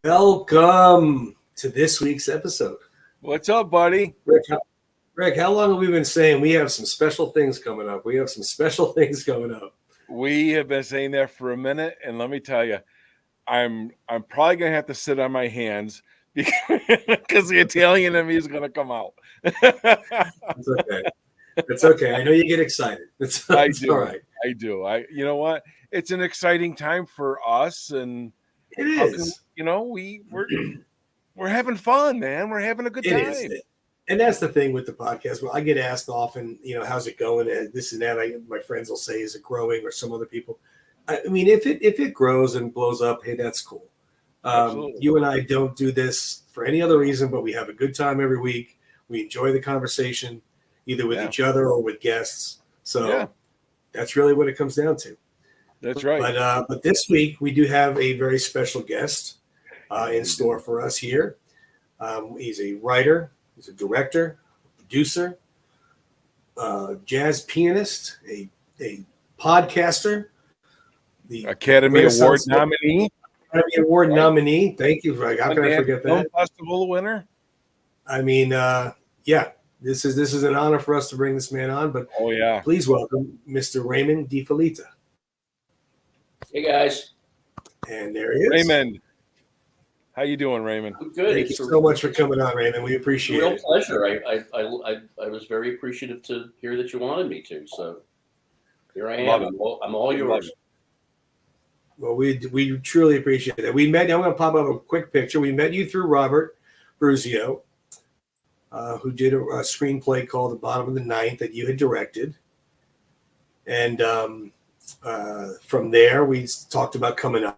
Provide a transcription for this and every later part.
Welcome to this week's episode. What's up, buddy? Rick, how long have we been saying we have some special things coming up? We have We have been saying that for a minute, and let me tell you, I'm probably gonna have to sit on my hands because the Italian in me is gonna come out. It's okay. It's okay. I know you get excited. It's I it's do. all right. I do. You know what? It's an exciting time for us, and It is. we're having fun, man. We're having a good It time. is. And that's the thing with the podcast. Well, I get asked often, how's it going? And this and that. My friends will say, is it growing? Or some other people. I mean, if it grows and blows up, hey, that's cool. You and I don't do this for any other reason, but we have a good time every week. We enjoy the conversation, either with each other or with guests. So that's really what it comes down to. That's right. But this week we do have a very special guest in store for us here. He's a writer, he's a director, producer, jazz pianist, a podcaster, the Academy Award nominee. Academy Award nominee. Thank you, Greg. How can I forget that? Festival winner. I mean, this is an honor for us to bring this man on. But please welcome Mr. Raymond DeFelitta. Hey guys. And there he is. Raymond. How you doing, Raymond? I'm good. Thank you so much for coming on, Raymond. We appreciate it. Real pleasure. I was very appreciative to hear that you wanted me to. So here I am. I'm all yours. Well, we truly appreciate that. We met. I'm going to pop up a quick picture. We met you through Robert Bruzio, who did a screenplay called The Bottom of the Ninth that you had directed, and from there we talked about coming on.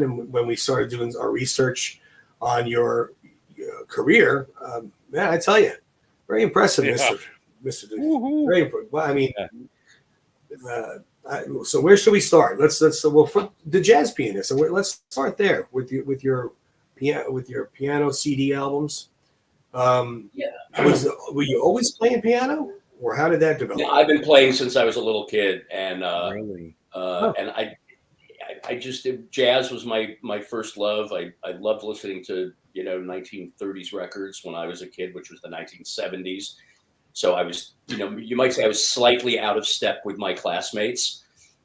And when we started doing our research on your career, man, I tell you, very impressive, Mr. Very impressive. Well, I mean. So where should we start? Let's for the jazz pianist. And let's start there with your piano CD albums. Were you always playing piano, or how did that develop? Yeah, I've been playing since I was a little kid, and Really? And I just jazz was my first love. I loved listening to 1930s records when I was a kid, which was the 1970s. So I was, you might say I was slightly out of step with my classmates.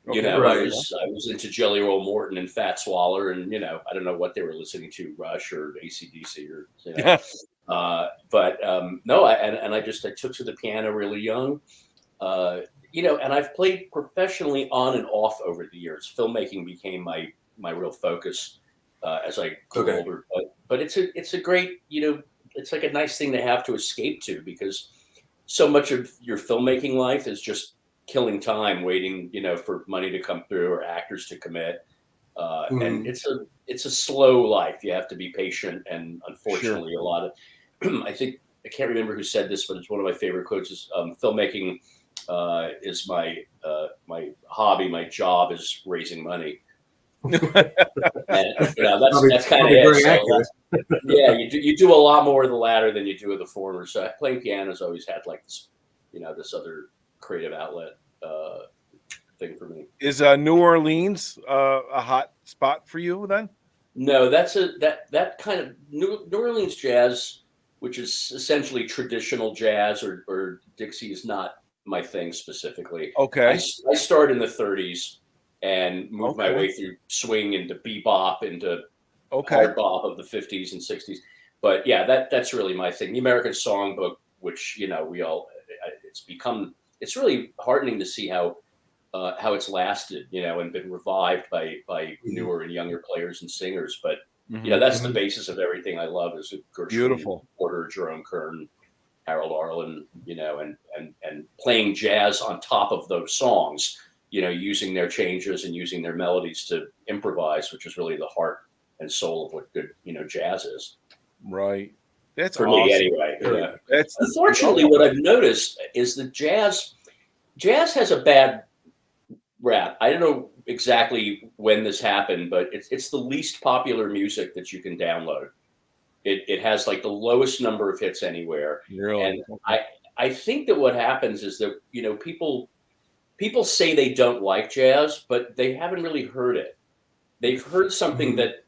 I was into Jelly Roll Morton and Fats Waller, and I don't know what they were listening to, Rush or AC/DC or no, I took to the piano really young, and I've played professionally on and off over the years. Filmmaking became my real focus as I grew older. But it's a great, it's like a nice thing to have to escape to, because so much of your filmmaking life is just killing time, waiting, for money to come through or actors to commit. And it's a slow life. You have to be patient. And unfortunately, a lot of, I can't remember who said this, but it's one of my favorite quotes is filmmaking is my hobby. My job is raising money. And, that's kind of it. So you do a lot more of the latter than you do of the former. So playing piano has always had like this, this other creative outlet thing for me. Is New Orleans a hot spot for you then? No, that's that kind of New Orleans jazz, which is essentially traditional jazz or Dixie, is not my thing specifically. Okay. I started in the 30s. And moved my way through swing into bebop, into hard bop of the 50s and 60s. But yeah, that's really my thing. The American Songbook, which it's really heartening to see how it's lasted, and been revived by newer and younger players and singers. But that's the basis of everything I love is Gershwin, Porter, Jerome Kern, Harold Arlen, and playing jazz on top of those songs. Using their changes and using their melodies to improvise, which is really the heart and soul of what good, jazz is. Right. That's for awesome. me anyway. Yeah. Unfortunately, what I've noticed is that jazz has a bad rap. I don't know exactly when this happened, but it's the least popular music that you can download. It has like the lowest number of hits anywhere. Really? And I think that what happens is that, people say they don't like jazz, but they haven't really heard it. They've heard something that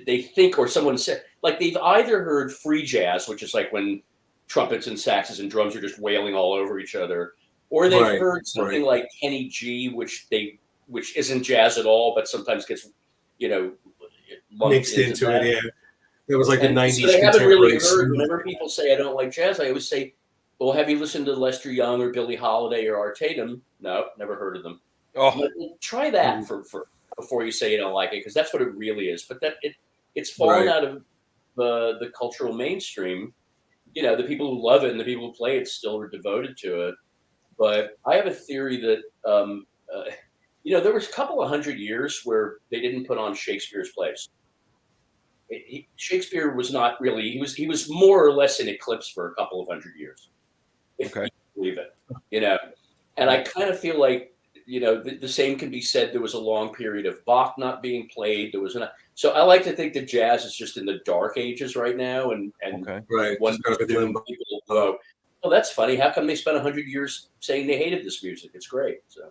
they think, or someone said, like they've either heard free jazz, which is like when trumpets and saxes and drums are just wailing all over each other, or they've heard something like Kenny G, which isn't jazz at all, but sometimes gets, you know, mixed into it. Yeah, it was like the 90s. So they haven't really heard. Whenever people say I don't like jazz, I always say, well, have you listened to Lester Young or Billie Holiday or Art Tatum? No, never heard of them. Oh, try that for before you say you don't like it, because that's what it really is. But it's fallen out of the cultural mainstream. You know, the people who love it and the people who play it still are devoted to it. But I have a theory that you know, there was a couple of 100 years where they didn't put on Shakespeare's plays. Shakespeare was not really, he was more or less in eclipse for a couple of 100 years, if you believe it, you know. And I kind of feel like, you know, the same can be said. There was a long period of Bach not being played. There was so I like to think that jazz is just in the dark ages right now. And when people go, oh, that's funny. How come they spent 100 years saying they hated this music? It's great. So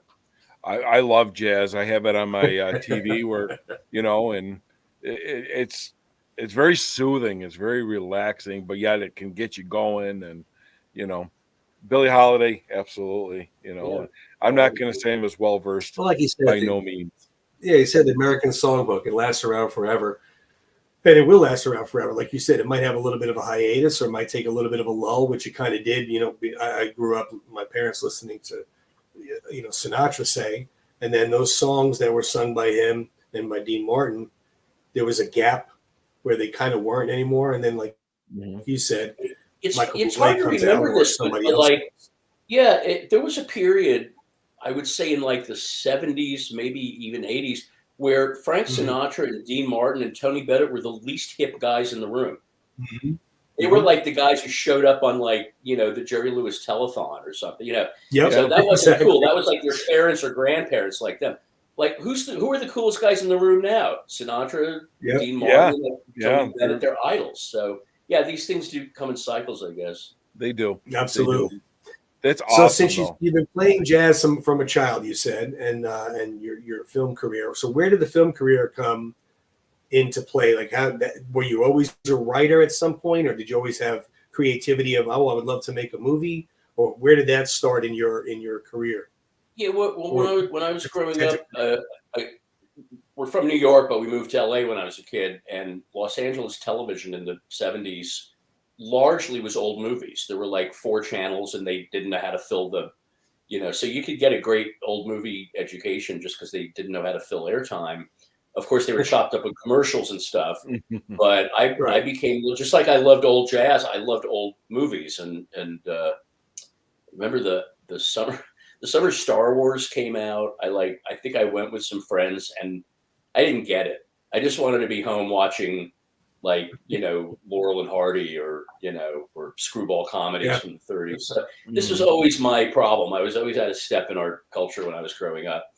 I love jazz. I have it on my TV where, you know, and it's very soothing. It's very relaxing, but yet it can get you going. And, you know, Billie Holiday, absolutely. You know, I'm not going to say I'm as well versed, like he said, by no means. Yeah, he said the American Songbook, it lasts around forever. And it will last around forever. Like you said, it might have a little bit of a hiatus, or it might take a little bit of a lull, which it kind of did. You know, I grew up, my parents listening to, you know, Sinatra sang, and then those songs that were sung by him and by Dean Martin, there was a gap where they kind of weren't anymore. And then, like you said, it's hard to remember this, but like, there was a period, I would say in like the 70s, maybe even 80s, where Frank Sinatra and Dean Martin and Tony Bennett were the least hip guys in the room. They were like the guys who showed up on, like, you know, the Jerry Lewis telethon or something, you know. So that wasn't cool. That was like their parents or grandparents like them. Like, who are the coolest guys in the room now? Sinatra, Dean Martin, Tony Bennett, they're idols. So yeah, these things do come in cycles, I guess. They do. Absolutely. They do. That's awesome. So since you've been playing jazz from a child, you said, and your film career. So where did the film career come into play? Like, were you always a writer at some point, or did you always have creativity of, oh, I would love to make a movie? Or where did that start in your career? Yeah, well, when I was growing up, we're from New York, but we moved to LA when I was a kid, and Los Angeles television in the 70s largely was old movies. There were like 4 channels, and they didn't know how to fill the, you know, so you could get a great old movie education just because they didn't know how to fill airtime. Of course, they were chopped up with commercials and stuff, but I became, just like I loved old jazz, I loved old movies. And remember the summer Star Wars came out. I think I went with some friends, and I didn't get it. I just wanted to be home watching, like, you know, Laurel and Hardy, or, you know, or screwball comedies from the 30s. So this was always my problem. I was always out of step in our culture when I was growing up.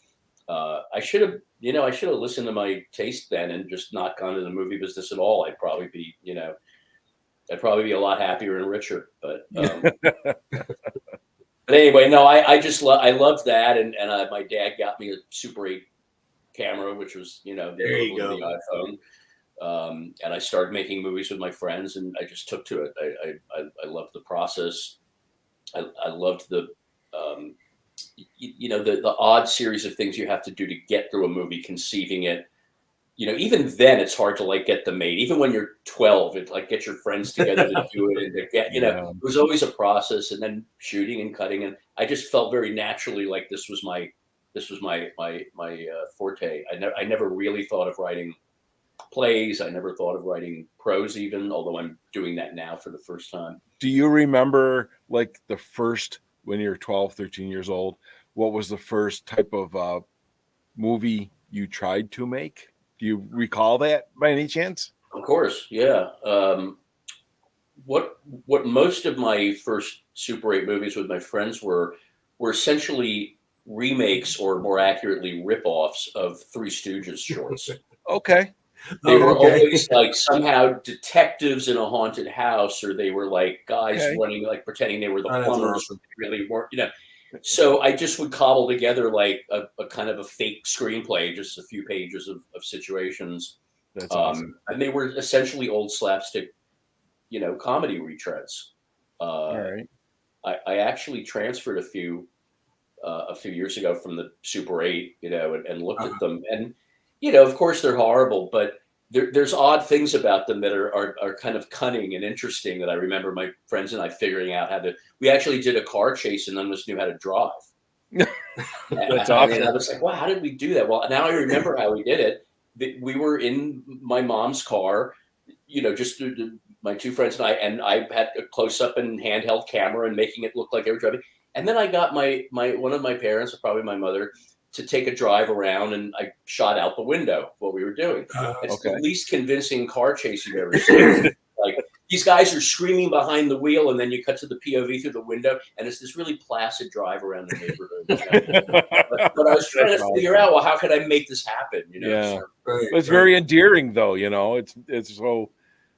I should have listened to my taste then and just not gone to the movie business at all. I'd probably be a lot happier and richer. But but anyway, no, I loved that, and my dad got me a Super 8 camera, which was, you know, the iPhone. And I started making movies with my friends, and I just took to it. I loved the process. I loved the, you know, the odd series of things you have to do to get through a movie, conceiving it. You know, even then it's hard to like get them made. Even when you're 12, it like get your friends together to do it, and to get, you know, it was always a process, and then shooting and cutting. And I just felt very naturally like this was my forte. I never really thought of writing plays. I never thought of writing prose even, although I'm doing that now for the first time. Do you remember, like, the first, when you're 12, 13 years old, what was the first type of movie you tried to make? Do you recall that by any chance? Of course, yeah. What most of my first Super 8 movies with my friends were essentially remakes, or more accurately, rip-offs of Three Stooges shorts. Okay. They were always like somehow detectives in a haunted house, or they were like guys running, like pretending they were the plumbers. Awesome. Really weren't, you know. So I just would cobble together like a kind of a fake screenplay, just a few pages of situations. That's awesome. And they were essentially old slapstick, comedy retreads. All right. I actually transferred a few years ago from the Super 8, and looked at them. And, of course they're horrible, but there's odd things about them that are kind of cunning and interesting that I remember my friends and I figuring out we actually did a car chase and none of us knew how to drive. That's I awesome. was like, wow, how did we do that? Well, now I remember how we did it. We were in my mom's car, just my two friends and I had a close up and handheld camera and making it look like they were driving. And then I got my one of my parents, probably my mother, to take a drive around, and I shot out the window what we were doing. It's Okay. the least convincing car chase you've ever seen. Like, these guys are screaming behind the wheel, and then you cut to the POV through the window, and it's this really placid drive around the neighborhood. But I was trying That's to figure out, well, how could I make this happen? Yeah. So, It's very endearing, though. It's so,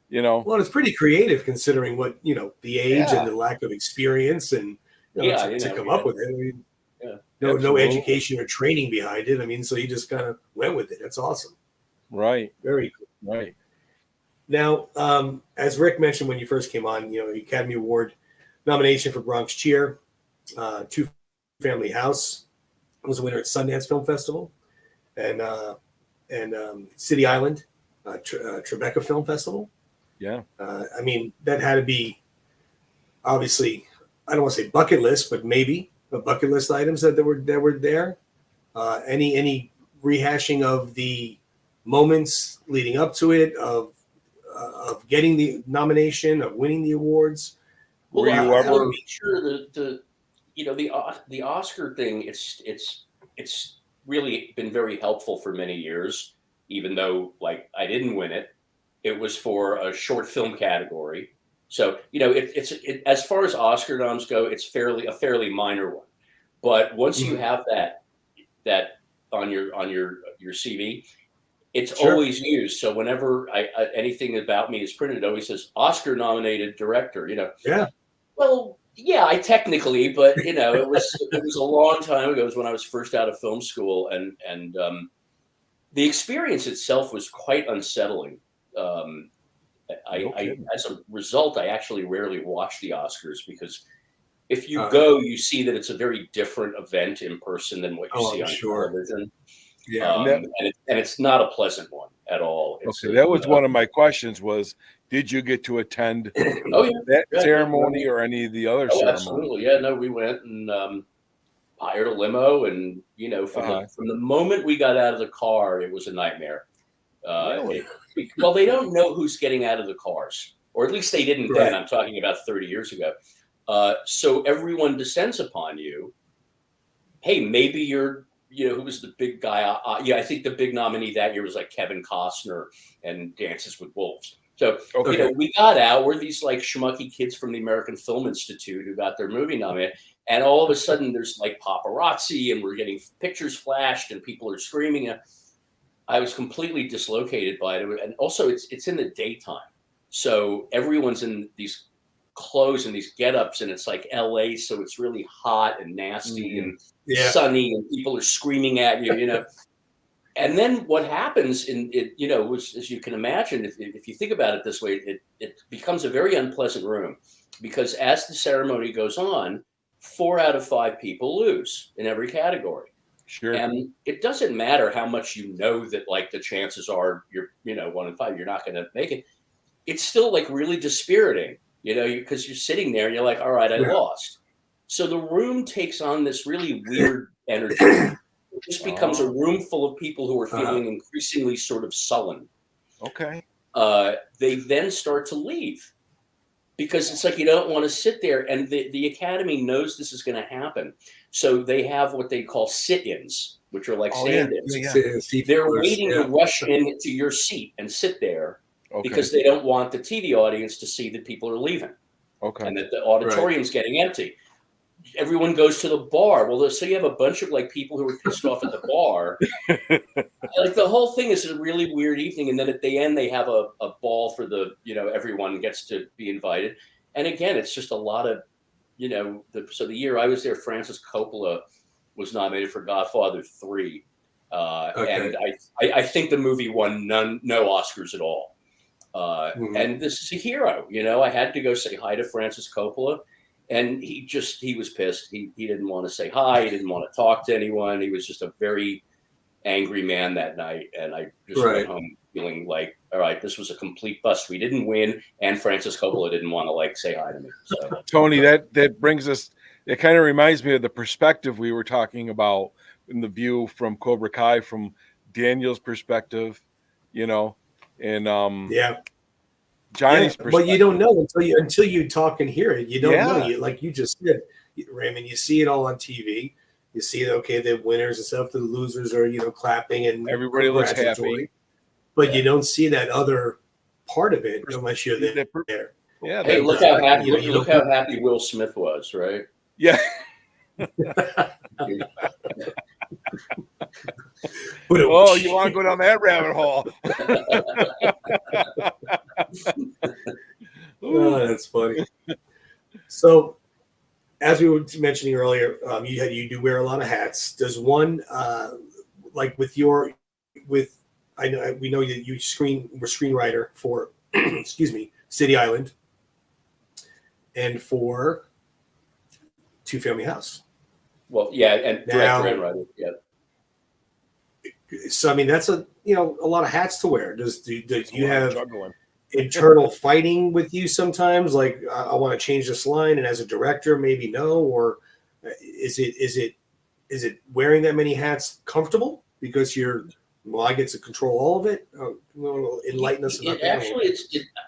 Well, it's pretty creative considering what the age Yeah. and the lack of experience and to come up with it. I mean, no Absolutely. education or training behind it. I mean, so you just kind of went with it. That's awesome. Right. Very cool. Right. Now, as Rick mentioned when you first came on, the Academy Award nomination for Bronx Cheer, Two Family House was a winner at Sundance Film Festival, and City Island, Tribeca Film Festival. Yeah. I mean, that had to be obviously, I don't want to say bucket list, but maybe a bucket list items that were there. Any rehashing of the moments leading up to it, of getting the nomination, of winning the awards. Were you I ever? make sure the Oscar thing, it's really been very helpful for many years, even though I didn't win it. It was for a short film category. So, it's as far as Oscar noms go, it's a fairly minor one. But once you have that on your CV, it's always used. So whenever anything about me is printed, it always says Oscar nominated director, Yeah. Well, yeah, I technically, but it was a long time ago. It was when I was first out of film school, and the experience itself was quite unsettling. As a result, I actually rarely watch the Oscars because if you go, you see that it's a very different event in person than what you see on television. Yeah, and it's not a pleasant one at all. That was one of my questions was, did you get to attend that ceremony or any of the other ceremonies? Absolutely. Yeah, no, we went and hired a limo, and from the moment we got out of the car, it was a nightmare. Really? Well, they don't know who's getting out of the cars, or at least they didn't then. I'm talking about 30 years ago. So everyone descends upon you. Hey, maybe you're, who was the big guy? I think the big nominee that year was Kevin Costner and Dances with Wolves. So, we got out. We're these schmucky kids from the American Film Institute who got their movie nominated. And all of a sudden there's paparazzi and we're getting pictures flashed and people are screaming. I was completely dislocated by it. And also it's in the daytime. So everyone's in these clothes and these get-ups, and it's LA, so it's really hot and nasty and sunny, and people are screaming at you, And then what happens was, as you can imagine, if you think about it this way, it becomes a very unpleasant room, because as the ceremony goes on, 4 out of 5 people lose in every category. Sure. And it doesn't matter how much that the chances are you're 1 in 5 you're not going to make it. It's still really dispiriting, because you're sitting there and you're all right, I lost. So the room takes on this really weird energy. It just becomes a room full of people who are feeling increasingly sort of sullen. Okay. They then start to leave, because it's you don't want to sit there, and the Academy knows this is going to happen. So they have what they call sit-ins, which are stand-ins. They're waiting to rush into your seat and sit there because they don't want the TV audience to see that people are leaving and that the auditorium's getting empty. Everyone goes to the bar. Well, so you have a bunch of people who are pissed off at the bar. The whole thing is a really weird evening. And then at the end, they have a ball for everyone gets to be invited. And again, it's just a lot of, so the year I was there, Francis Coppola was nominated for Godfather 3. Okay. And I think the movie won no Oscars at all. Mhm. And this is a hero, you know. I had to go say hi to Francis Coppola, and he was pissed. He didn't want to say hi. He didn't want to talk to anyone. He was just a very angry man that night. And I just Right. went home feeling like, all right, this was a complete bust. We didn't win, and Francis Coppola didn't want to like say hi to me. So Tony, that brings us. It kind of reminds me of the perspective we were talking about in the view from Cobra Kai, from Daniel's perspective, you know, and Yeah. Johnny's Yeah, perspective. but you don't know until you talk and hear it. You don't know. Yeah. You like you just said, Raymond. You see it all on TV. You see that the winners and stuff, the losers are clapping and Everybody looks congratulatory. happy. But you don't see that other part of it unless you're there. Yeah. hey, that look how perspective, happy look how happy Will Smith was, right? Yeah. Oh, you want to go down that rabbit hole? Oh, that's funny. So, as we were mentioning earlier, you do wear a lot of hats. Does one like with I know we know that you were screenwriter for excuse me, City Island and for Two Family House. Well, yeah, and director and writer, yeah. So I mean that's a lot of hats to wear. Do you have juggling internal fighting with you sometimes? Like I want to change this line, and as a director, maybe no, or is it wearing that many hats comfortable because I get to control all of it? Enlighten us about that. Actually,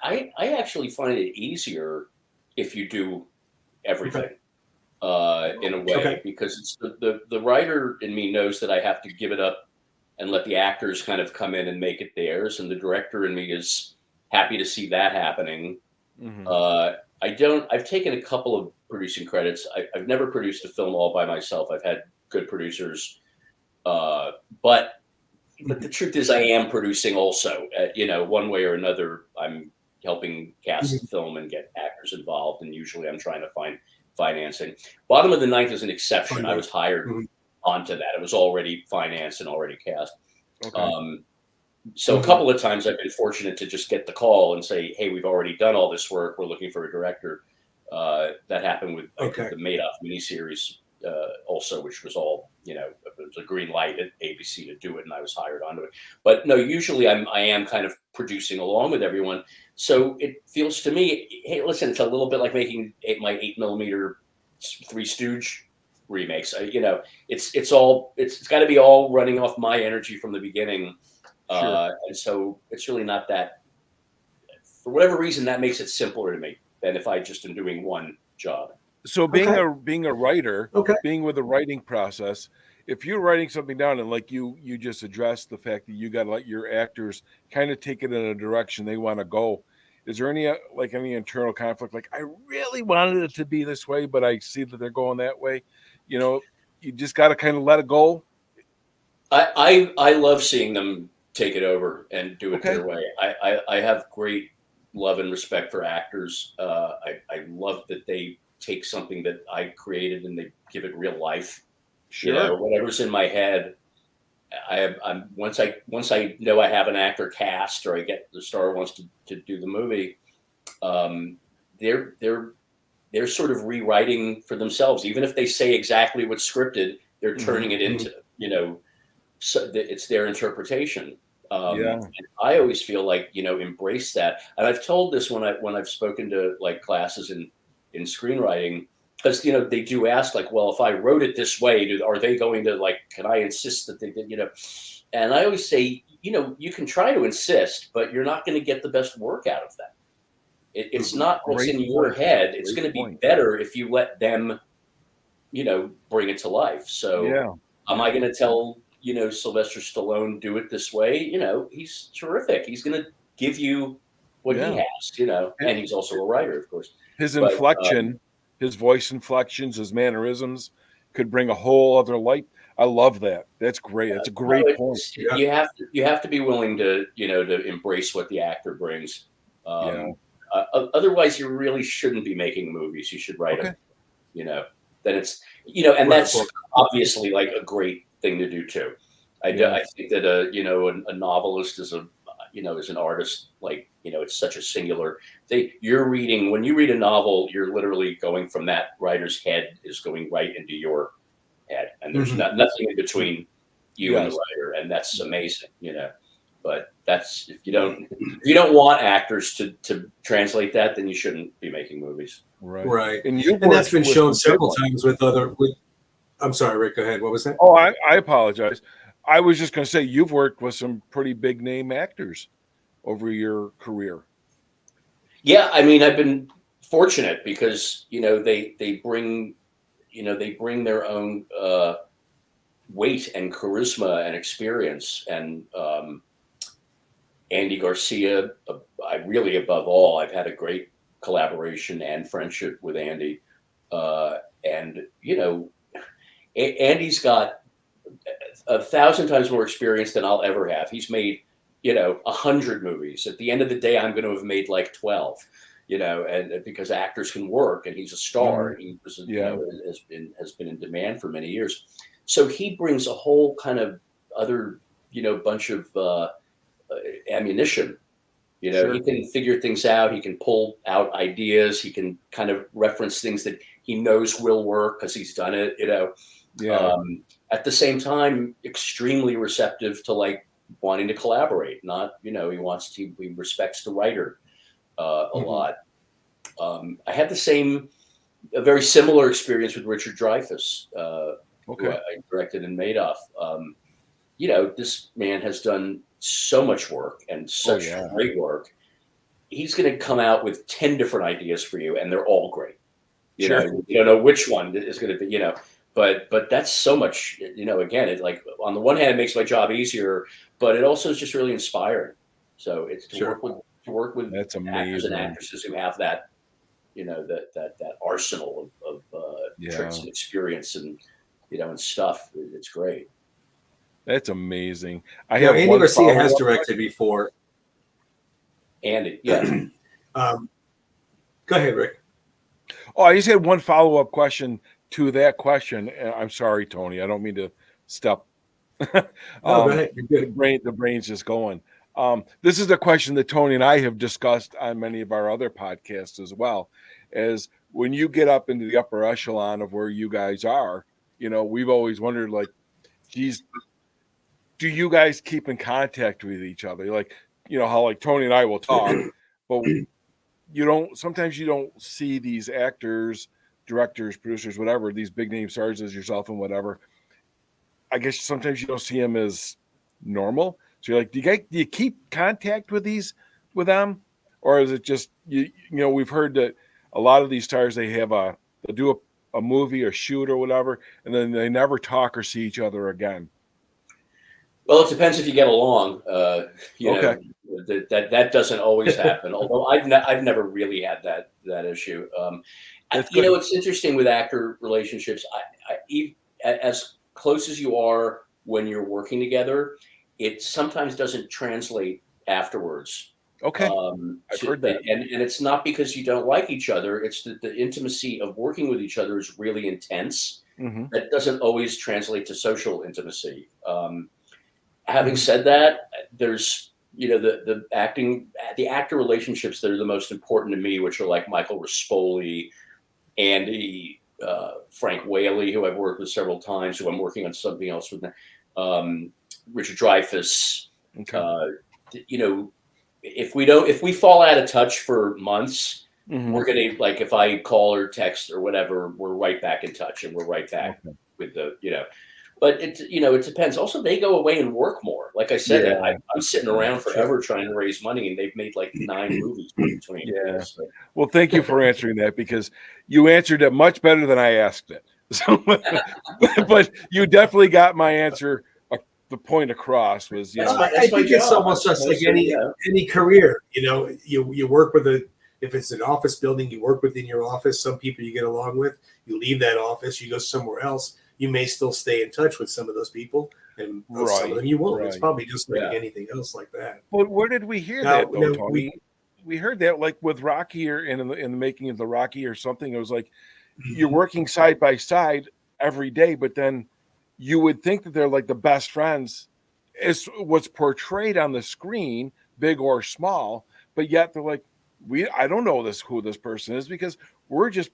I actually find it easier if you do everything. In a way, because it's the writer in me knows that I have to give it up and let the actors kind of come in and make it theirs, and the director in me is happy to see that happening. Mm-hmm. I've taken a couple of producing credits. I've never produced a film all by myself. I've had good producers, but the truth is I am producing also. One way or another, I'm helping cast the film and get actors involved, and usually I'm trying to find financing. Bottom of the Ninth is an exception. I was hired onto that. It was already financed and already cast. Okay. So a couple of times I've been fortunate to just get the call and say, hey, we've already done all this work. We're looking for a director. That happened with the Madoff miniseries also, which was all, it was a green light at ABC to do it, and I was hired onto it. But no, usually I am kind of producing along with everyone. So it feels to me, hey, listen, it's a little bit like making my 8mm Three Stooge remakes. It's got to be all running off my energy from the beginning. Sure. And so it's really not that, for whatever reason, that makes it simpler to me than if I just am doing one job. So being a writer, being with the writing process, if you're writing something down and like you just addressed the fact that you got to let your actors kind of take it in a direction they want to go, is there any internal conflict? Like, I really wanted it to be this way, but I see that they're going that way. You just got to kind of let it go. I love seeing them take it over and do it their way. I have great love and respect for actors. I love that they take something that I created and they give it real life. Sure. Whatever's in my head, I'm once I know I have an actor cast or I get the star wants to do the movie, they're sort of rewriting for themselves. Even if they say exactly what's scripted, they're turning it into so it's their interpretation. And I always feel like embrace that. And I've told this when I've spoken to like classes in screenwriting, because they do ask like, well, if I wrote it this way, are they going to can I insist that they did? And I always say, you can try to insist, but you're not going to get the best work out of that. It's not what's in your head. It's going to be better if you let them, bring it to life. So am I going to tell Sylvester Stallone do it this way? He's terrific. He's going to give you what he has. And he's also a writer, of course. His inflection, his voice inflections, his mannerisms could bring a whole other light. I love that. That's great. That's a great point. You have to be willing to to embrace what the actor brings. Otherwise, you really shouldn't be making movies. You should write them. Then it's and that's obviously like a great thing to do too. Yeah. I think that a novelist is is an artist, like, it's such a singular. You're reading when you read a novel, you're literally going from that writer's head is going right into your head, and there's Mhm. nothing in between you and the Yes. writer, and that's amazing. But that's if you don't want actors to translate that, then you shouldn't be making movies. Right. Right. And you've And that's worked been with shown some big several ones. times with other. I'm sorry, Rick. Go ahead. What was that? Oh, I apologize. I was just going to say you've worked with some pretty big name actors over your career. Yeah, I mean, I've been fortunate because they bring they bring their own weight and charisma and experience. And Andy Garcia, I really, above all, I've had a great collaboration and friendship with Andy. And Andy's got 1,000 times more experience than I'll ever have. He's made 100 movies. At the end of the day, I'm going to have made like 12. And because actors can work, and he's a star, and he was, Yeah. has been in demand for many years. So he brings a whole kind of other, bunch of ammunition. Sure. He can figure things out. He can pull out ideas. He can kind of reference things that he knows will work because he's done it. Yeah. At the same time, extremely receptive to like wanting to collaborate. Not, he respects the writer a Mhm. lot. I had a very similar experience with Richard Dreyfuss, who Okay. I directed in Madoff. This man has done so much work and such yeah. great work. He's going to come out with 10 different ideas for you, and they're all great. Sure. You don't know which one is going to be, but that's so much, again, it like on the one hand, it makes my job easier, but it also is just really inspiring. So it's to Sure. work with That's actors and amazing. actresses who have that, that arsenal of tricks Yeah. and experience and, and stuff. It's great. That's amazing. I Now, have Andy one Garcia has follow-up. directed before. And yeah, Go ahead, Rick. Oh, I just had one follow-up question to that question. I'm sorry, Tony. I don't mean to step. No, go ahead. You're The good. brain's just going. This is a question that Tony and I have discussed on many of our other podcasts as well. Is when you get up into the upper echelon of where you guys are, we've always wondered, like, geez, do you guys keep in contact with each other? Like, how like Tony and I will talk, but sometimes you don't see these actors, directors, producers, whatever, these big name stars as yourself and whatever. I guess sometimes you don't see them as normal. So you're like, do you keep contact with them? Or is it just, we've heard that a lot of these stars, they'll do a movie or shoot or whatever, and then they never talk or see each other again. well, it depends if you get along. Okay. That doesn't always happen. Although I've never really had that issue. That's good. It's interesting with actor relationships. As close as you are when you're working together, it sometimes doesn't translate afterwards. Okay. I've heard that. And it's not because you don't like each other. It's that the intimacy of working with each other is really intense. Mm-hmm. That doesn't always translate to social intimacy. Having said that, there's the actor relationships that are the most important to me, which are like Michael Rispoli, Andy, Frank Whaley, who I've worked with several times, who I'm working on something else with now, Richard Dreyfuss. Okay. If we fall out of touch for months, Mhm. we're gonna, like, if I call or text or whatever, we're right back in touch, and we're right back Okay. with But it depends. Also, they go away and work more. Like I said, Yeah. I'm sitting around Sure. forever trying to raise money, and they've made like 9 movies between. Yeah. So, Well, thank you for answering that, because you answered it much better than I asked it. So, but you definitely got my answer. The point across was, That's I my think it's job. almost just like So, any career. You work with if it's an office building, you work within your office. Some people you get along with. You leave that office, you go somewhere else. You may still stay in touch with some of those people, and some of them you won't. It's Right. probably just like Yeah. anything else like that. But where did we hear Now- that though, now Tony? We heard that like with Rocky, or in the making of the Rocky or something. It was like you're working side by side every day, but then you would think that they're like the best friends, is what's portrayed on the screen, big or small, but yet they're like, I don't know who this person is because we're just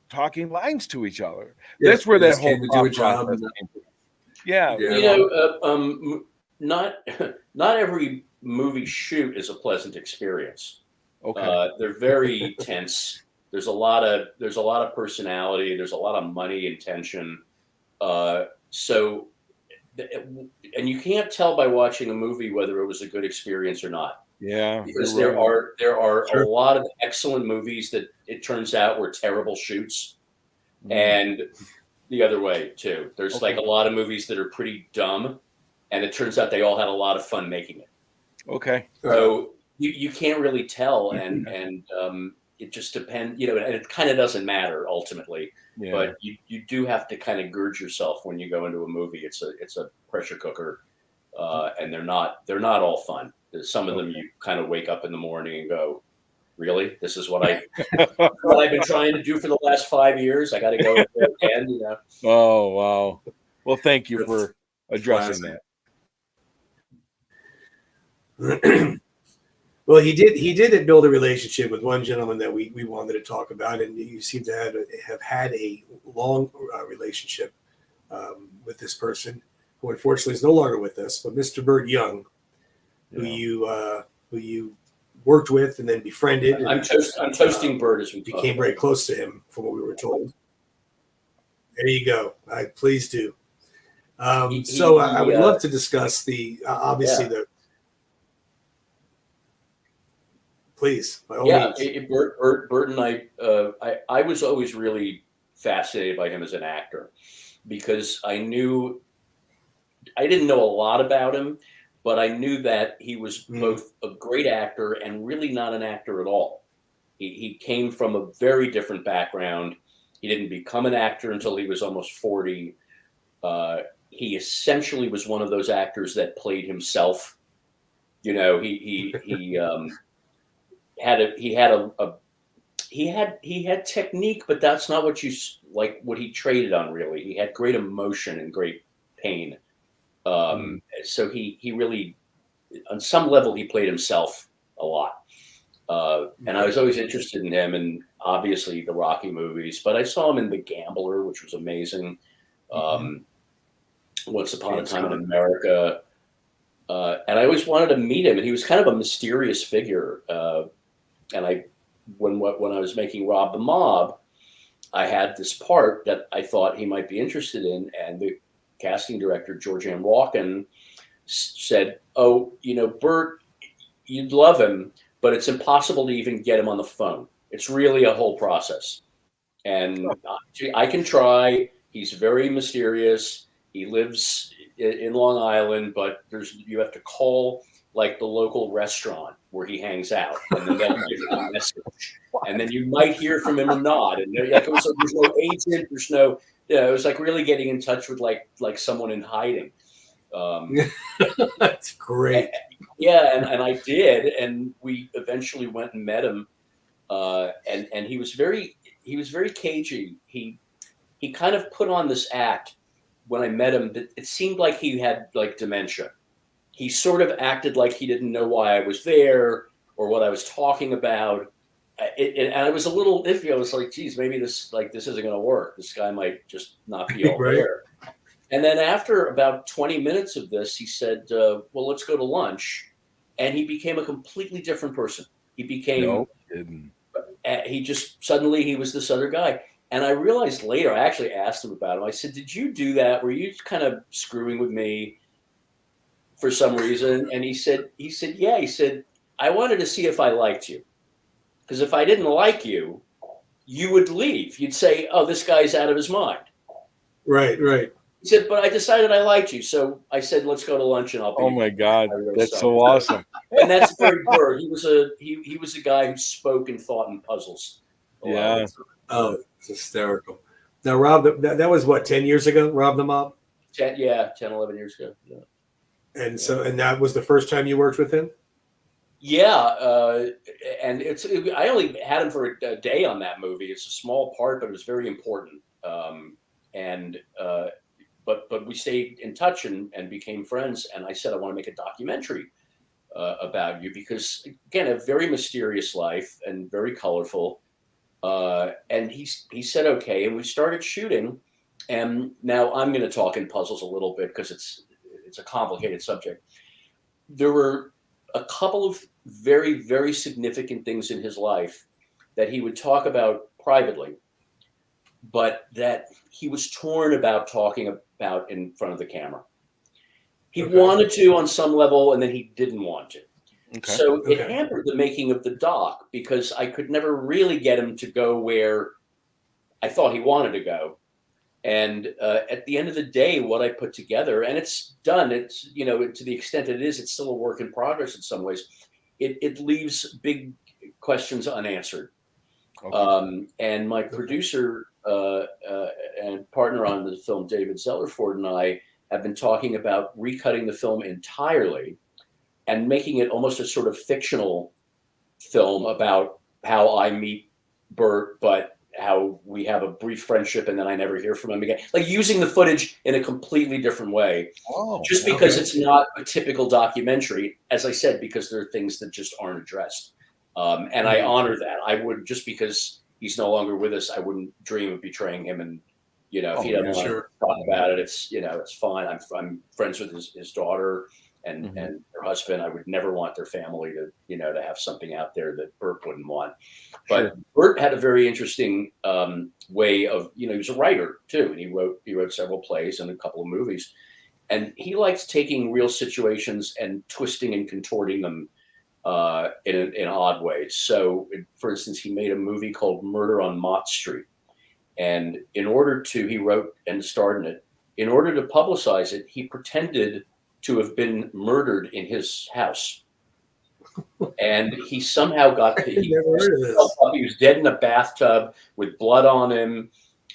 talking lines to each other. Yeah, That's where they that just whole came to do a thought job process and- came from. Yeah, Yeah. You know, not not every movie shoot is a pleasant experience. okay. They're very tense. There's a lot of personality. There's a lot of money and tension. So, and you can't tell by watching a movie whether it was a good experience or not, Yeah, because you're right. there are Sure. a lot of excellent movies that it turns out were terrible shoots, Mm. and the other way too. There's like a Okay. lot of movies that are pretty dumb, and it turns out they all had a lot of fun making it. Okay. So you can't really tell, and it just depends, you know, and it kind of doesn't matter ultimately. Yeah. But you do have to kind of gird yourself when you go into a movie. It's a pressure cooker, and they're not all fun. Some of them you kind of wake up in the morning and go, "Really? This is what I've been trying to do for the last 5 years. I got to go there again." You know. Oh, wow. Well, thank you That's for addressing classic. that. Well, he did build a relationship with one gentleman that we wanted to talk about, and you seem to have had a long relationship with this person, who unfortunately is no longer with us. But Mr. Burt Young, who you worked with and then befriended, and I'm toasting Bird as we talk became very close to him, from what we were told. There you go. Please do. So I would love to discuss the obviously the. Please, by all means. Bert and I was always really fascinated by him as an actor, because I didn't know a lot about him, but I knew that he was both a great actor and really not an actor at all. He came from a very different background. He didn't become an actor until he was almost 40. He essentially was one of those actors that played himself. You know, he had technique, but that's not what what he traded on really. He had great emotion and great pain. So he really, on some level, he played himself a lot. And I was always interested in him, and obviously the Rocky movies, but I saw him in The Gambler, which was amazing. Once Upon a Time in America. And I always wanted to meet him, and he was kind of a mysterious figure. And when I was making Rob the Mob, I had this part that I thought he might be interested in, and the casting director, Georgianne Walken, said, "Oh, you know, Bert, you'd love him, but it's impossible to even get him on the phone. It's really a whole process. And I can try. He's very mysterious. He lives in Long Island, but you have to call like the local restaurant where he hangs out, and then they'll give you a message, and then you might hear from him or not. And there's no agent. There's no. Yeah, it was like really getting in touch with like someone in hiding. That's great. And I did, and we eventually went and met him, and he was very cagey. He kind of put on this act when I met him that it seemed like he had like dementia. He sort of acted like he didn't know why I was there or what I was talking about. And I was a little iffy. I was like, geez, maybe this isn't going to work. This guy might just not be all Right. there. And then after about 20 minutes of this, he said, well, let's go to lunch. And he became a completely different person. He became, he was this other guy. And I realized later, I actually asked him about him. I said, did you do that? Were you kind of screwing with me for some reason? And he said, yeah. He said, I wanted to see if I liked you. Because if I didn't like you, you would leave. You'd say, oh, this guy's out of his mind. Right. He said, but I decided I liked you. So I said, let's go to lunch and I'll be. Oh my God. That's so awesome. And that's Barry Burr. He was a guy who spoke and thought in puzzles. Yeah. Oh, it's hysterical. Now, Rob, that was what, 10 years ago, Rob the Mob? 10, 11 years ago. Yeah. And and that was the first time you worked with him? Yeah. And I only had him for a day on that movie. It's a small part, but it was very important. but we stayed in touch and became friends. And I said, I want to make a documentary about you because, again, a very mysterious life and very colorful. And he said, okay. And we started shooting. And now I'm going to talk in puzzles a little bit because it's a complicated subject. There were a couple of very, very significant things in his life that he would talk about privately, but that he was torn about talking about in front of the camera. He wanted to on some level, and then he didn't want to. Okay. So it hampered the making of the doc because I could never really get him to go where I thought he wanted to go. And at the end of the day, what I put together, and it's done, it's, you know, to the extent that it is, it's still a work in progress in some ways. It leaves big questions unanswered. Okay. And my producer and partner on the film, David Zellerford, and I have been talking about recutting the film entirely and making it almost a sort of fictional film about how I meet Burt, but how we have a brief friendship and then I never hear from him again. Like using the footage in a completely different way. Oh, Just because it's not a typical documentary, as I said, because there are things that just aren't addressed. And I honor that. I would, just because he's no longer with us, I wouldn't dream of betraying him. And, you know, if he doesn't want to talk about it, it's, you know, it's fine. I'm friends with his daughter and her husband. I would never want their family to, you know, to have something out there that Burt wouldn't want. But Burt had a very interesting way of, you know, he was a writer too, and he wrote several plays and a couple of movies, and he likes taking real situations and twisting and contorting them in odd ways. So, for instance, he made a movie called Murder on Mott Street, and he wrote and starred in it. In order to publicize it, he pretended to have been murdered in his house. And he somehow he was dead in a bathtub with blood on him.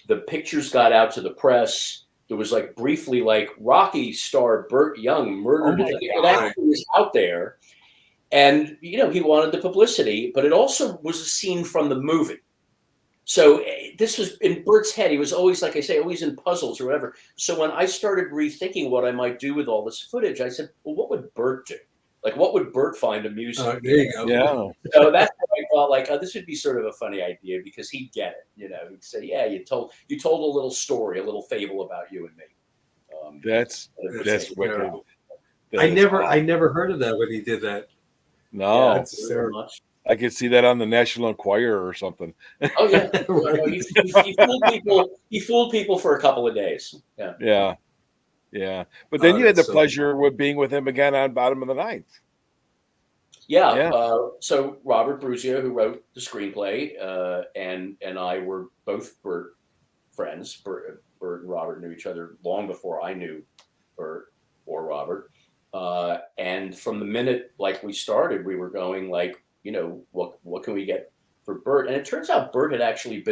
The pictures got out to the press. There was like briefly like Rocky star Burt Young murdered. It actually was out there. And, you know, he wanted the publicity, but it also was a scene from the movie. So this was in Burt's head. He was always, like I say, always in puzzles or whatever. So when I started rethinking what I might do with all this footage, I said, well, what would Burt do? Like, what would Burt find amusing? There you go. Yeah. So that's what I thought, like, oh, this would be sort of a funny idea because he'd get it. You know, he'd say, yeah, you told a little story, a little fable about you and me. That's wicked. I never heard of that when he did that. No. Yeah, that's hysterical. I could see that on the National Enquirer or something. Oh yeah, he fooled people. He fooled people for a couple of days. Yeah. But then you had the pleasure with being with him again on Bottom of the Ninth. Yeah. So Robert Bruzio, who wrote the screenplay, and I were both Burt friends. Burt and Robert knew each other long before I knew Burt or Robert. And from the minute like we started, we were going like, you know, what can we get for Burt? And it turns out Burt had actually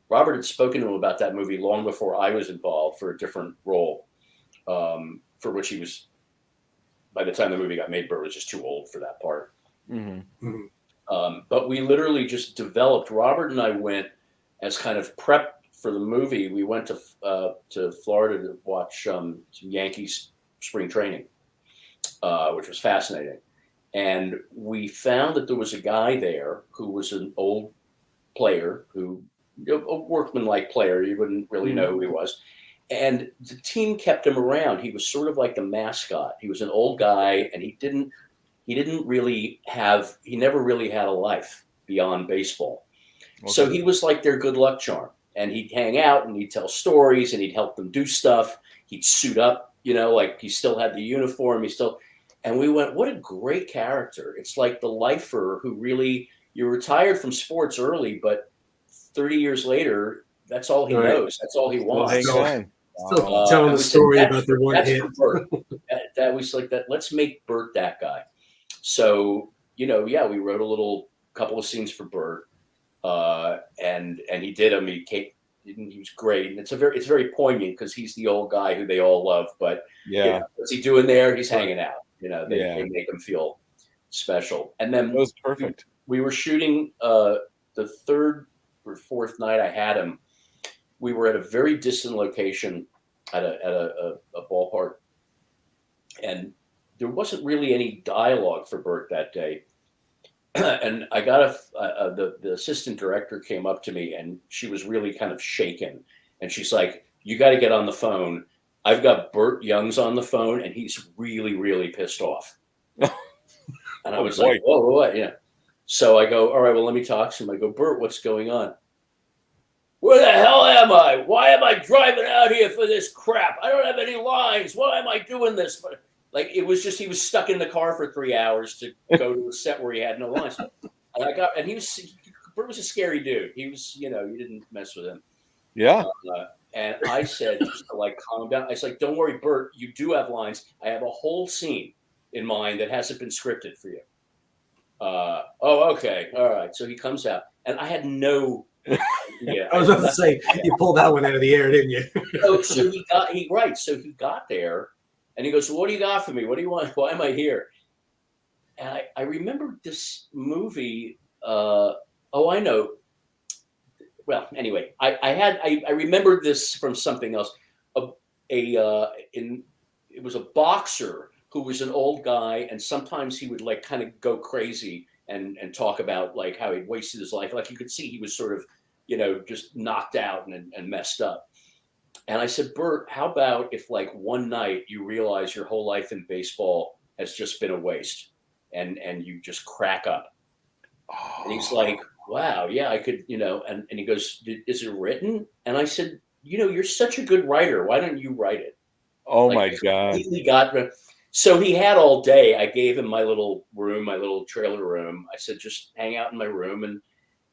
Robert had spoken to him about that movie long before I was involved for a different role, for which he was, by the time the movie got made, Burt was just too old for that part. But we literally just developed, Robert and I went as kind of prep for the movie. We went to Florida to watch some Yankees spring training, which was fascinating. And we found that there was a guy there who was an old player, a workman-like player. You wouldn't really know who he was. And the team kept him around. He was sort of like the mascot. He was an old guy, and he never really had a life beyond baseball. Okay. So he was like their good luck charm. And he'd hang out and he'd tell stories and he'd help them do stuff. He'd suit up, you know, like he still had the uniform. And we went, what a great character. It's like the lifer who really, you're retired from sports early, but 30 years later, that's all he knows. That's all he wants. Still telling the story about the one hit. That was like that. Let's make Burt that guy. So, you know, yeah, we wrote a couple of scenes for Burt, and he did them. He was great, and it's very poignant because he's the old guy who they all love. But you know, what's he doing there? He's hanging out. You know, they make him feel special. And then it was perfect. We were shooting the third or fourth night I had him. We were at a very distant location at a ballpark, and there wasn't really any dialogue for Bert that day. And I got the assistant director came up to me, and she was really kind of shaken, and she's like, "You got to get on the phone. I've got Burt Youngs on the phone, and he's really, really pissed off." And I was like, "Whoa, what?" Yeah. So I go, "All right, well, let me talk to him." I go, "Burt, what's going on?" "Where the hell am I? Why am I driving out here for this crap? I don't have any lines. Why am I doing this?" But like, it was just, he was stuck in the car for 3 hours to go to a set where he had no lines. And Burt was a scary dude. He was, you didn't mess with him. Yeah. And I said, just to like calm down, I was like, "Don't worry, Burt, you do have lines. I have a whole scene in mind that hasn't been scripted for you." "Oh, okay. All right." So he comes out, and I had no idea. I was about to say, you pulled that one out of the air, didn't you? So he got there, and he goes, "So what do you got for me? What do you want? Why am I here?" And I remembered this movie. I know. Well, anyway, I remembered this from something else. It was a boxer who was an old guy, and sometimes he would like kind of go crazy and talk about like how he'd wasted his life. Like you could see he was sort of, just knocked out and messed up. And I said, "Burt, how about if like one night you realize your whole life in baseball has just been a waste, and you just crack up?" And he's like, "Wow, yeah, I could," and he goes, "Is it written?" And I said, "You're such a good writer. Why don't you write it?" Oh Like, my I God. completely so he had all day. I gave him my little room, my little trailer room. I said, "Just hang out in my room."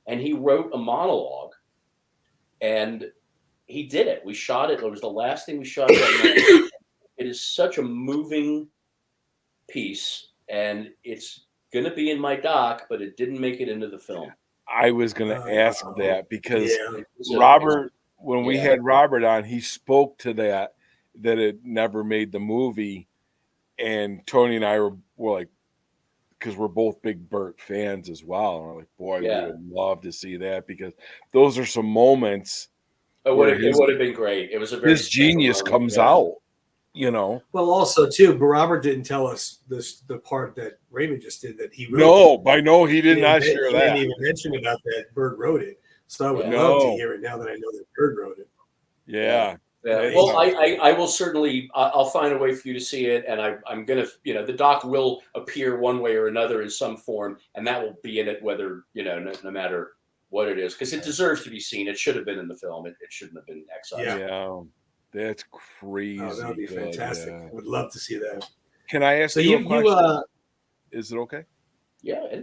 And he wrote a monologue, and he did it. We shot it. It was the last thing we shot that night. It is such a moving piece, and it's going to be in my doc, but it didn't make it into the film. I was going to ask that because Yeah. Robert, when we Yeah. had Robert on, he spoke to that it never made the movie. And Tony and I were like, because we're both big Burt fans as well. And I'm like, boy, Yeah. we would love to see that, because those are some moments It where would have been great. It was a very his genius special moment, comes yeah. out, Well, also too, but Robert didn't tell us the part that Raymond just did that he wrote. No, by no, he did not He share that. didn't even mention about that Burt wrote it. So I would Yeah. love to No. hear it now that I know that Burt wrote it. Yeah. Yeah. That Well, sounds I will certainly, I'll find a way for you to see it. And I'm going to, the doc will appear one way or another in some form, and that will be in it, whether, no matter what it is, because it deserves to be seen. It should have been in the film. It shouldn't have been excised. Yeah. That's crazy. Oh, that would be good, fantastic. yeah. I would love to see that. Can I ask So you a question? Is it okay? Yeah.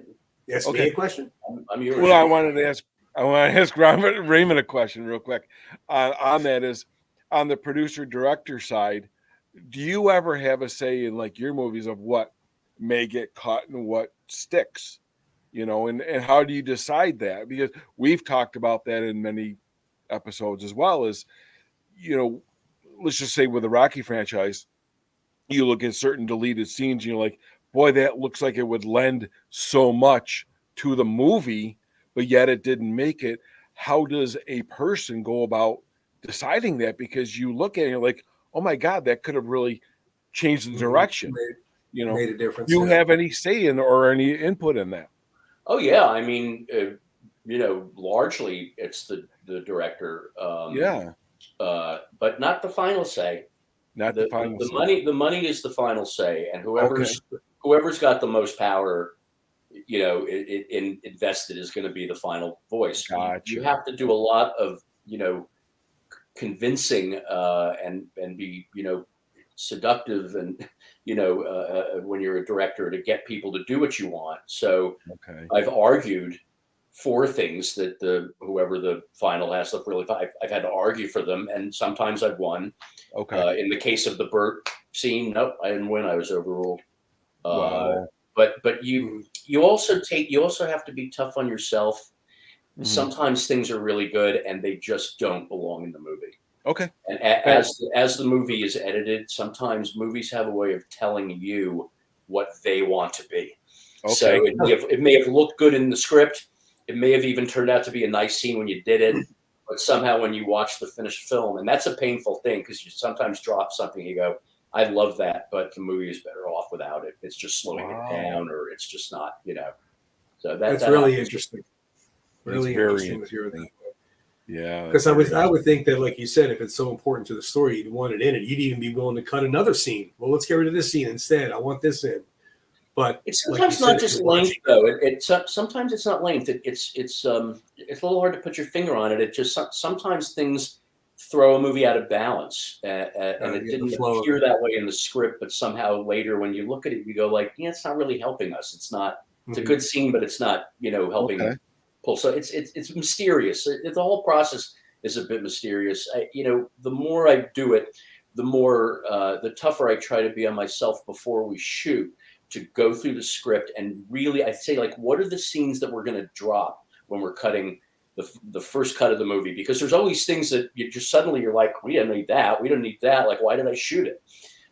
Ask me Okay. a question? I'm yours. Well, I want to ask Raymond a question real quick. On that is, on the producer director side, do you ever have a say in like your movies of what may get cut and what sticks? And how do you decide that? Because we've talked about that in many episodes as well. As let's just say with the Rocky franchise, you look at certain deleted scenes and you're like, boy, that looks like it would lend so much to the movie, but yet it didn't make it. How does a person go about deciding that? Because you look at it and you're like, oh my God, that could have really changed the direction. Made a difference. Do you have any say in or any input in that? Oh yeah. I mean, largely it's the director. Yeah. But not the final say. Not the final say. The money is the final say, and whoever's got the most power, invested is going to be the final voice. Gotcha. You have to do a lot of convincing and be seductive and when you're a director, to get people to do what you want. So I've argued for things that whoever the final has to really, I've had to argue for them, and sometimes I've won. Okay. In the case of the Burt scene, nope, I didn't win. I was overruled. Wow. But you also have to be tough on yourself. Mm-hmm. Sometimes things are really good and they just don't belong in the movie. Okay. And as the movie is edited, sometimes movies have a way of telling you what they want to be. Okay. So it may have looked good in the script. It may have even turned out to be a nice scene when you did it, but somehow when you watch the finished film, and that's a painful thing because you sometimes drop something, you go, I love that, but the movie is better off without it. It's just slowing it down, or it's just not, So That's that really happens. interesting. Really very interesting to hear that. Yeah. Because I would think that, like you said, if it's so important to the story, you'd want it in it. You'd even be willing to cut another scene. Well, let's get rid of this scene instead. I want this in. But It's like sometimes you not said, just if you're length, watching- though. Sometimes it's not length. It's a little hard to put your finger on it. It just sometimes things throw a movie out of balance, and it the didn't flow of appear it. that way in the script. But somehow later, when you look at it, you go like, yeah, it's not really helping us. It's not. It's a good scene, but it's not, helping Okay. pull. So it's mysterious. The whole process is a bit mysterious. The more I do it, the more the tougher I try to be on myself before we shoot, to go through the script and really, I say, like, what are the scenes that we're going to drop when we're cutting the first cut of the movie? Because there's always things that you just suddenly you're like, we don't need that. We don't need that. Like, why did I shoot it?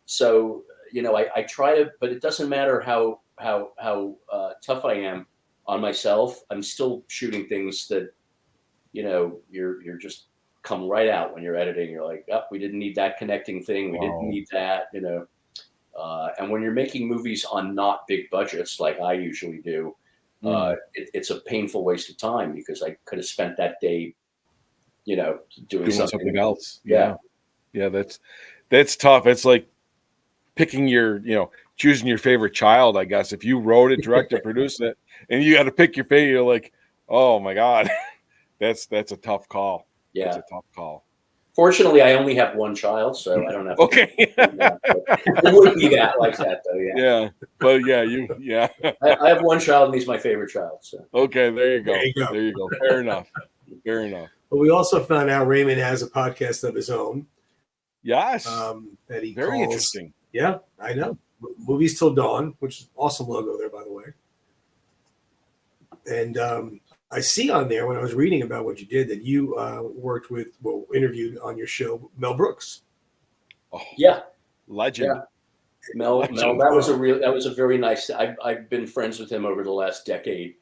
So, I try to, but it doesn't matter how tough I am on myself. I'm still shooting things that, you're just come right out when you're editing. You're like, oh, we didn't need that connecting thing. We didn't need that, and when you're making movies on not big budgets, like I usually do, it's a painful waste of time because I could have spent that day, doing something else. Yeah. Yeah. That's tough. It's like picking choosing your favorite child, I guess. If you wrote it, directed, produced it, and you got to pick your favorite, you're like, oh my God, that's a tough call. Yeah. That's a tough call. Fortunately, I only have one child, so I don't have to. Okay. It wouldn't be that like that, though. Yeah. Yeah. But yeah, I have one child, and he's my favorite child. So. Okay, there you go. There you go. There you go. Fair enough. Fair enough. But we also found out Raymond has a podcast of his own. Yes. That he Very calls, interesting. Yeah, I know. Movies Till Dawn, which is awesome logo there, by the way. And I see on there when I was reading about what you did that you interviewed on your show Mel Brooks. Oh, Yeah. Legend. Yeah. Mel, that was a very nice. I've been friends with him over the last decade,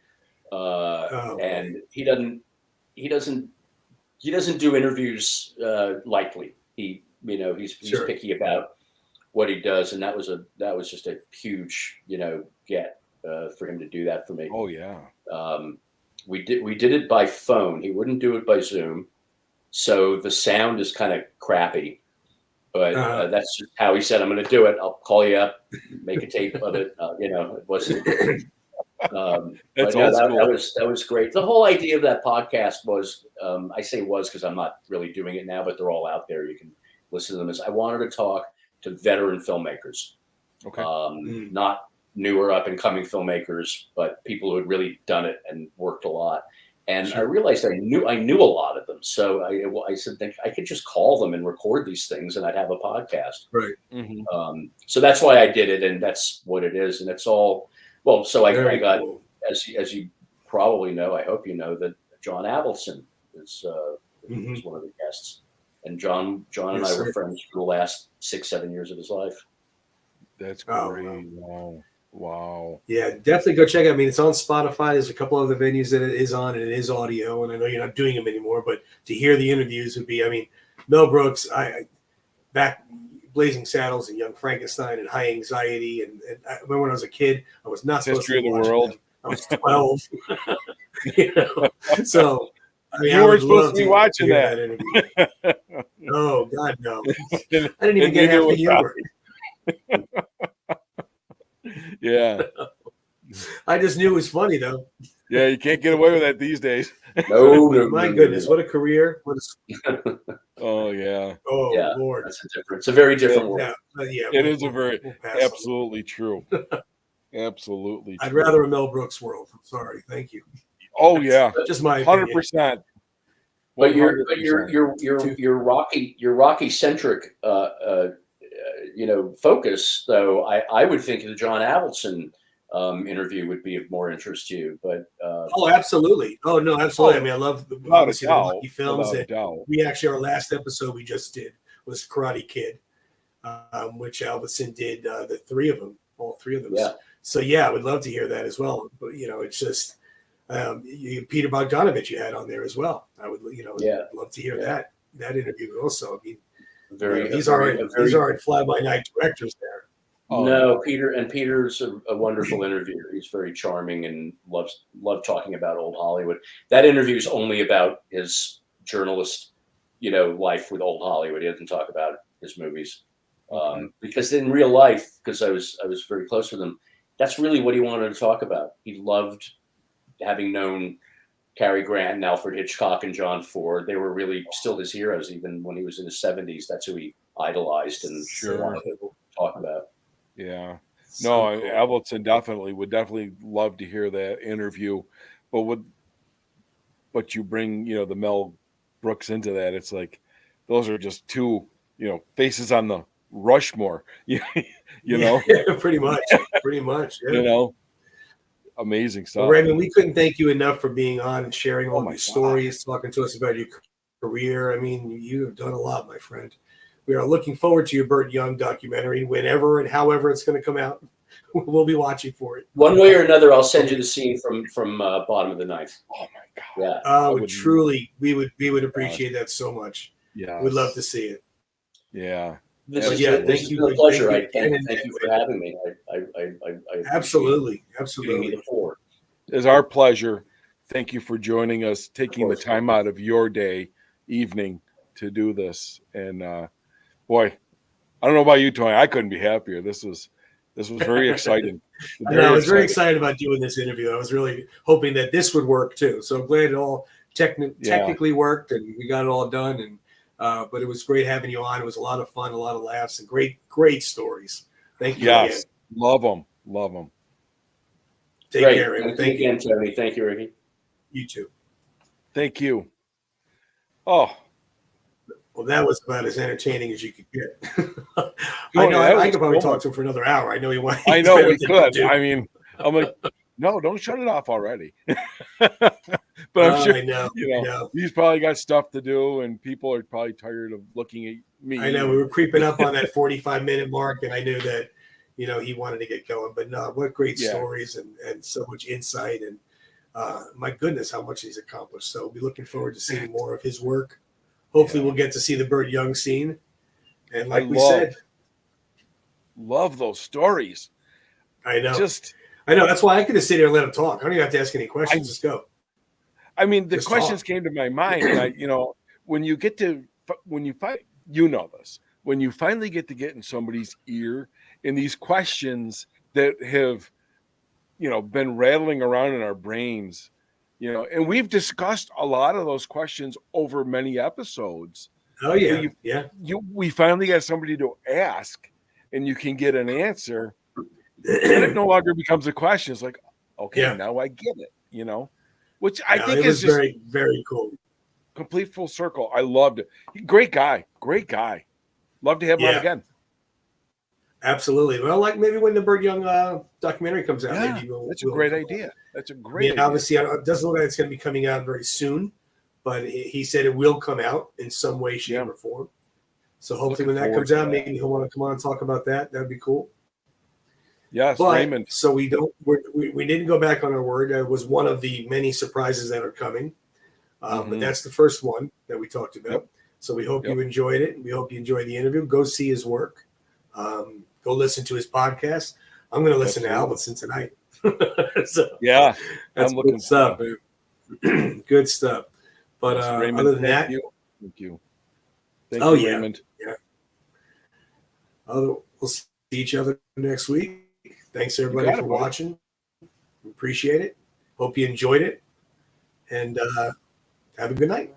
and he doesn't do interviews lightly. He's Sure. picky about what he does, and that was just a huge get for him to do that for me. Oh yeah. We did it by phone. He wouldn't do it by Zoom, so the sound is kind of crappy. But that's just how he said, I'm going to do it. I'll call you up, make a tape of it. It wasn't. That's that was great. The whole idea of that podcast was, I say was because I'm not really doing it now, but they're all out there. You can listen to them. I wanted to talk to veteran filmmakers, Okay. not newer up and coming filmmakers, but people who had really done it and worked a lot. And Sure. I realized I knew a lot of them. So I said I could just call them and record these things, and I'd have a podcast. Right. Mm-hmm. So that's why I did it, and that's what it is. And it's all well. So I got, cool. as you probably know, I hope you know that John Avildsen is one of the guests, and John and Yes, I were sir. friends for the last 6-7 years of his life. That's Oh, great. Wow. Yeah, definitely go check it out. I mean, it's on Spotify. There's a couple other venues that it is on, and it is audio. And I know you're not doing them anymore, but to hear the interviews would be, I mean, Mel Brooks, back Blazing Saddles and Young Frankenstein and High Anxiety. And I remember when I was a kid, I was not supposed History to be of the watching World. them. I was 12. So, I mean, You I weren't would supposed love to be watching hear that. interview. Oh, God, no. I didn't even And get half neither the humor. Yeah. I just knew it was funny, though. Yeah, you can't get away with that these days. No, My goodness, what a career. Oh yeah. Oh, Yeah. Lord. It's a very different world. Yeah, It is a very we'll pass on absolutely true. Absolutely that. I'd true. rather a Mel Brooks world. I'm sorry. Thank you. Oh yeah. Just my 100%. But your 100%. Rocky centric focus, though, I would think the John Avildsen interview would be of more interest to you. But Oh, absolutely. Oh, no, absolutely. I mean, I love obviously the Rocky films. Without a And doubt. we actually, our last episode we just did was Karate Kid, which Alvinson did the three of them, all three of them. Yeah. So, yeah, I would love to hear that as well. But, it's just Peter Bogdanovich you had on there as well. I would, Yeah. love to hear that interview also. I mean, Very, these a very, aren't a very these aren't fly by night directors there. Oh, no, Peter's a wonderful interviewer. He's very charming and loved talking about old Hollywood. That interview is only about his journalist, life with old Hollywood. He doesn't talk about his movies Okay. because in real life, because I was very close with him, that's really what he wanted to talk about. He loved having known Cary Grant and Alfred Hitchcock and John Ford. They were really still his heroes, even when he was in his 70s. That's who he idolized and Sure. wanted to talk about. Yeah. So No, cool. Avildsen would definitely love to hear that interview, but you bring, the Mel Brooks into that. It's like, those are just two, faces on the Rushmore, you know, Yeah, pretty much. Yeah. Amazing Well, stuff. Raymond, we couldn't thank you enough for being on and sharing all Oh my these God. stories, talking to us about your career. I mean, you have done a lot, my friend. We are looking forward to your Burt Young documentary whenever and however it's going to come out. We'll be watching for it. One way or another, I'll send you the scene from Bottom of the Ninth. Oh my God. Yeah. We would appreciate that so much. Yeah. We'd love to see it. Yeah. This But is yeah, this thank has you. been a pleasure. Thank you. Thank you for having me. I appreciate Absolutely. giving me Absolutely. the floor. It's our pleasure. Thank you for joining us, taking the course. time out of your evening to do this. And boy, I don't know about you, Tony. I couldn't be happier. This was very exciting. I was very excited about doing this interview. I was really hoping that this would work too. So I'm glad it all technically worked and we got it all done. And but it was great having you on. It was a lot of fun, a lot of laughs, and great stories. Thank you again. Yes, love them. Take Great. care, Raymond. Thank you again, Tony. Thank you, Ricky. You too. Thank you. Oh, Well, that was about as entertaining as you could get. Tony, that I was could probably so talk much. to him for another hour. I know he wants. I know we could. I mean, I'm like, no, don't shut it off already. But I'm sure I know. he's probably got stuff to do, and people are probably tired of looking at me. I know we were creeping up on that 45-minute mark, and I knew that he wanted to get going. But no, what great stories and so much insight, and my goodness, how much he's accomplished. So we'll be looking forward to seeing more of his work. Hopefully, we'll get to see the Burt Young scene. And like we said, love those stories. I know. I know. That's why I could just sit here and let him talk. I don't even have to ask any questions. Just go. I mean, the Just questions talk. came to my mind, and when you finally get in somebody's ear, and these questions that have, been rattling around in our brains, and we've discussed a lot of those questions over many episodes. Oh yeah, we finally got somebody to ask, and you can get an answer. And it no longer becomes a question. It's like, okay, now I get it. Which I think is just very, very cool. Complete full circle. I loved it. Great guy. Love to have him on again. Absolutely. Well, like maybe when the Burt Young documentary comes out, maybe that's a great idea. That's a great idea. Obviously, it doesn't look like it's going to be coming out very soon, but he said it will come out in some way, shape, or form. So hopefully when that comes out, maybe he'll want to come on and talk about that. That'd be cool. Yes, but, Raymond. So we didn't go back on our word. It was one of the many surprises that are coming. But that's the first one that we talked about. Yep. So we hope you enjoyed it. We hope you enjoyed the interview. Go see his work. Go listen to his podcast. I'm going to listen to Avildsen tonight. So that's good stuff. Good stuff. But Raymond, other than that, thank you. Thank you, Raymond. Yeah. We'll see each other next week. Thanks everybody for watching. Appreciate it. Hope you enjoyed it. And have a good night.